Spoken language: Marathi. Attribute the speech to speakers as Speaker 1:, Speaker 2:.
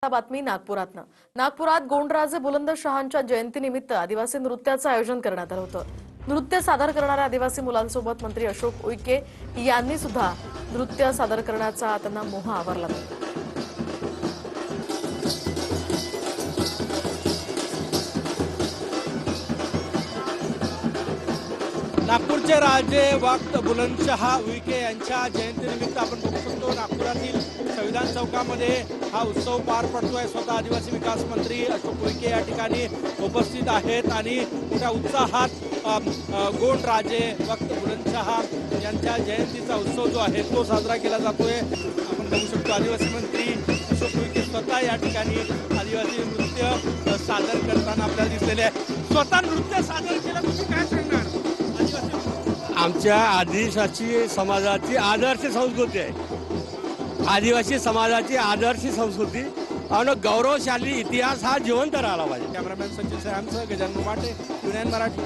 Speaker 1: बातमी नागपुरात गोंडराजे बुलंदशहांच्या जयंतीनिमित्त आदिवासी नृत्याचं आयोजन करण्यात आलं होतं। नृत्य सादर करणाऱ्या आदिवासी मुलांसोबत मंत्री अशोक उईके यांनी सुद्धा नृत्य सादर करण्याचा त्यांना मोह आवरला।
Speaker 2: नागपूरचे राजे वक्त बुलंदशहा उईके यांच्या जयंतीनिमित्त आपण बघू शकतो नागपुरातील संविधान चौकामध्ये हा उत्सव पार पडतोय। स्वतः आदिवासी विकास मंत्री अशोक उईके या ठिकाणी उपस्थित आहेत आणि मोठ्या उत्साहात गोंड राजे वक्त बुलंदशहा यांच्या जयंतीचा उत्सव जो आहे तो साजरा केला जातोय। आपण बघू शकतो आदिवासी मंत्री अशोक उईके स्वतः या ठिकाणी आदिवासी नृत्य सादर करताना आपल्याला दिसलेले आहे। स्वतः नृत्य सादर केलं, तुम्ही काय सांगणार?
Speaker 3: आमच्या आदिवासी समाजाची आदर्श संस्कृती आहे। आदिवासी समाजाची आदर्श संस्कृती आणि गौरवशाली इतिहास हा जिवंत राहिला पाहिजे।
Speaker 2: कॅमेरामॅन संजय सॅमसह गजानन माटे, युनियन मराठी।